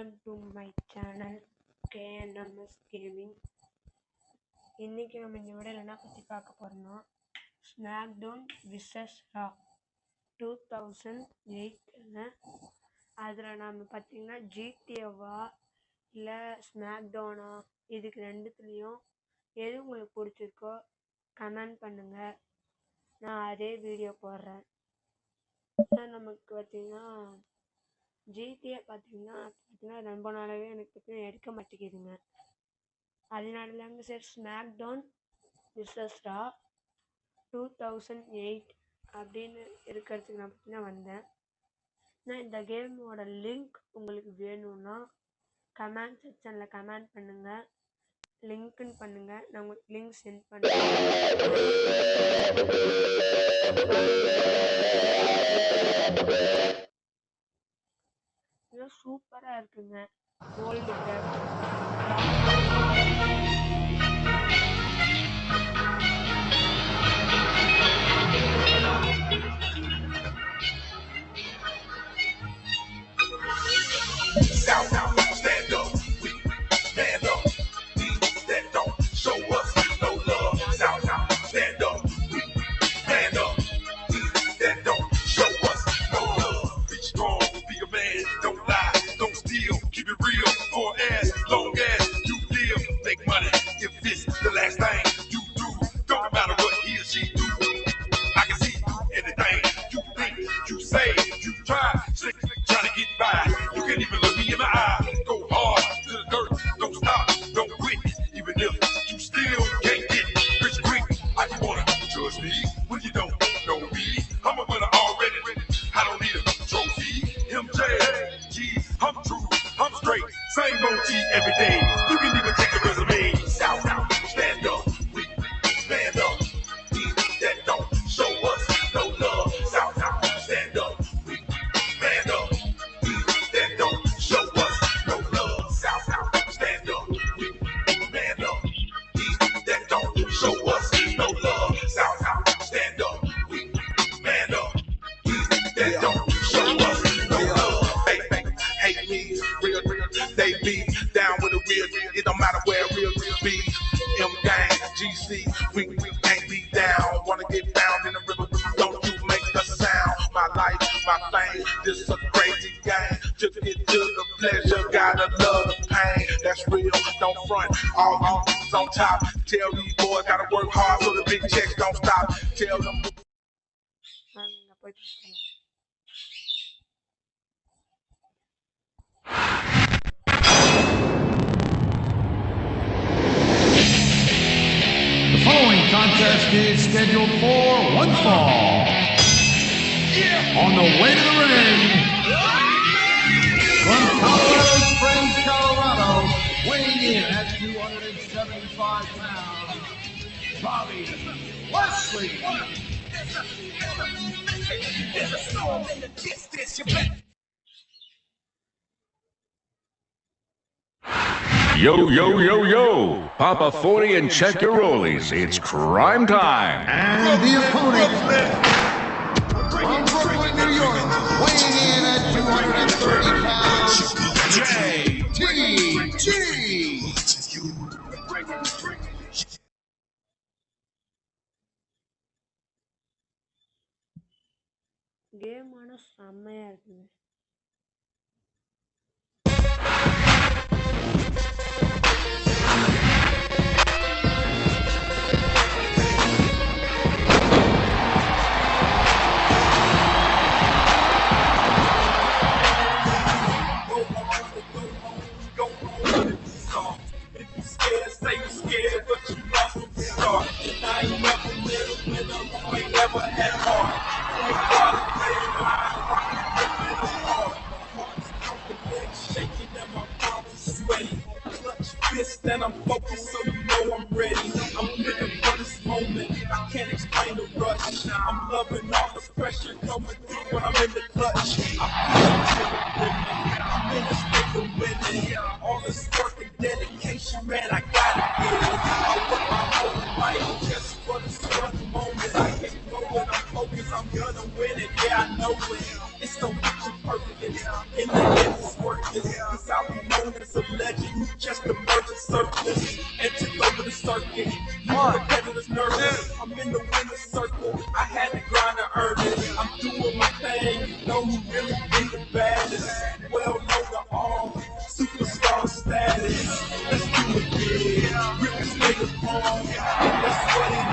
Welcome to my channel KNMS gaming. இன்றைக்கி நம்ம இந்த வீடியோவில் என்ன பற்றி பார்க்க போகிறோம்னா ஸ்மாக்டவுன் விசஸ் ரா 2008. அதில் நம்ம பார்த்திங்கன்னா ஜிடிஏவா இல்லை ஸ்மாக்டவுனா, இதுக்கு ரெண்டுத்துலேயும் எது உங்களுக்கு பிடிச்சிருக்கோ கமெண்ட் பண்ணுங்கள், நான் அதே வீடியோ போடுறேன். நமக்கு பார்த்திங்கன்னா ஜிடிஏ பார்த்தீங்கன்னா ரொம்ப நாளாகவே எனக்கு பார்த்தீங்கன்னா எடுக்க மாட்டேங்குதுங்க. அதனால தாங்க சரி ஸ்மாக்டவுன் விசஸ் ரா 2008 அப்படின்னு இருக்கிறதுக்கு நான் பார்த்தீங்கன்னா வந்தேன். நான் இந்த கேமோட லிங்க் உங்களுக்கு வேணும்னா கமெண்ட் செக்ஷனில் கமெண்ட் பண்ணுங்கள், லிங்க்குன்னு பண்ணுங்கள், நான் உங்களுக்கு லிங்க் சென்ட் பண்ணுறேன். சூப்பராக இருக்குங்க. Gold Stand up, we stand up. These that don't show us no love. Stand up, we stand up. These that don't show us no love. Be strong, be a man, don't lie, don't steal, keep it real for as long as you live. Make money if it's the last thing you do. Don't matter what he or she do. I can see through anything you think, you say, you try, trying to get by. You can't even look me in my eye. Go hard to the dirt, don't stop, don't quit. Even if you still can't get rich quick. I just wanna trust me when you don't know me. I'm a winner already, I don't need a trophy. MJ, G, I'm true, I'm straight, same OG every day. You can even take the resume. Shout out, stand up, we stand up. These that don't show us no love. Shout out, stand up, we stand up. These that don't show us no love. Shout out, stand up, we stand up. These that don't show us no love. Shout out, stand up, we stand up. These that don't show us no love. Hate me, real, they be down with the real. It don't matter where real be. M gang, GC, we can't be down. Wanna get found in the river, don't you make the sound. My life, my fame, this a crazy game. Took it to the pleasure, gotta love the pain. That's real, don't front. All you on top. Tell these boys gotta work hard so the big checks don't stop. Tell them. The following contest is scheduled for one fall. On the way to the ring, from Colorado Springs, Colorado, weighing in at 275 pounds, Bobby Wesley. There's a storm in the distance, you better. Yo, yo, yo, yo! Pop a 40 and check your rollies. It's crime time. And the opponent from Brooklyn, New York, weighing in at 230 pounds, JTG. Game ஆனால் செம்மையாக இருக்குங்க. And I'm focused, so you know I'm ready. I'm living for this moment. I can't explain the rush. I'm loving all the pressure coming through when I'm in the clutch. I'm in the state of winning. All this work and dedication, man, I gotta get it. I work my whole life just for this one moment. I get going, I'm focused, I'm gonna win it. Yeah, I know it. It's so picture perfect. In the end, it's worth it. 'Cause I'll be purpose and took over the circuit. My competitors nervous. I'm in the winner's circle. I had to grind to earn it. I'm doing my thing. You know who really be the baddest? Well, know the all superstar status. Let's do it big. Rip this nigga home. That's what it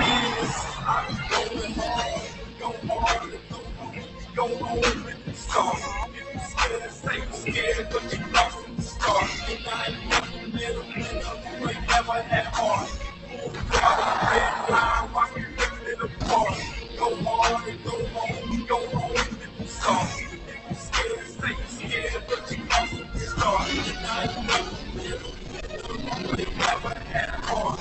is. I'm going hard. Go hard. Go home with the star. If you scared, say you scared, but you lost at the start. And I ain't never met a winner who ain't never had heart. Red line, watch me rip it apart. Go hard and go home. Go home with the star. If you scared, say you scared, but you lost at the start. And I ain't never met a winner who ain't never had heart.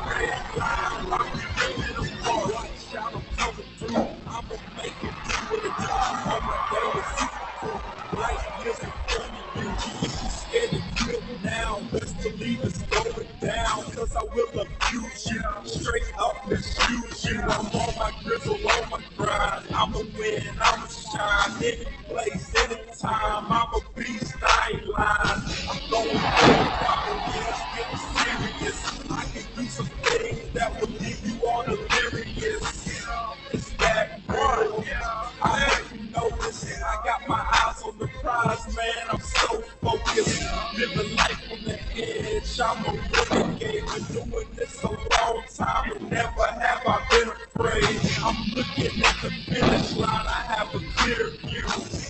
Red line, watch me rip it apart. Shout out coming through. I'ma make it do what it do. On my way to super cool. Life years in front of you. If you scared to quit now, best believe it's going down. Cause I will abuse you. Straight up misuse you. I'm on my grizzle, on my grind. I'ma win, I'ma shine. Any place, anytime. I'm a beast, I ain't lying. I'm going through it's getting serious. I can do some things that will leave you all delirious. It's that real. I hope you notice. I got my eyes on the prize, man. I'm so focused. Living life on the edge. I'm a renegade. Been doing this a long time, and never have I been afraid. I'm looking at the finish line. I have a clear view.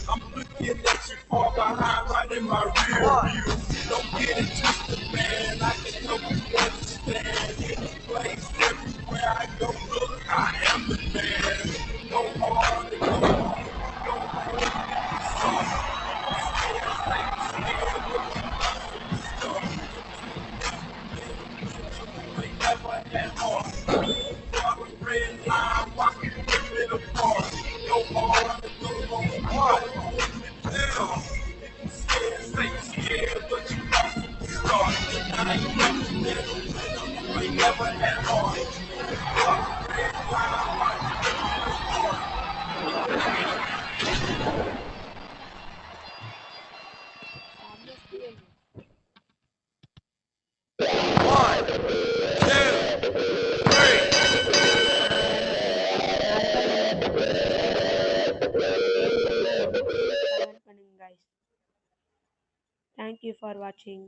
I'm looking at you far behind, right in my rear view. Don't get it twisted, man. I can help you understand. Any place, everywhere I go, look, I am the man. Go hard and go home. Go home with the sun. Red line, watch me rip it apart. Go hard and go home. Go home with the sun. If you scared, say you scared, but you lost at the start. And I ain't never met a winner who ain't never had heart. Red line, watch me rip it apart. Comment பண்ணுங்க guys. Thank you for watching.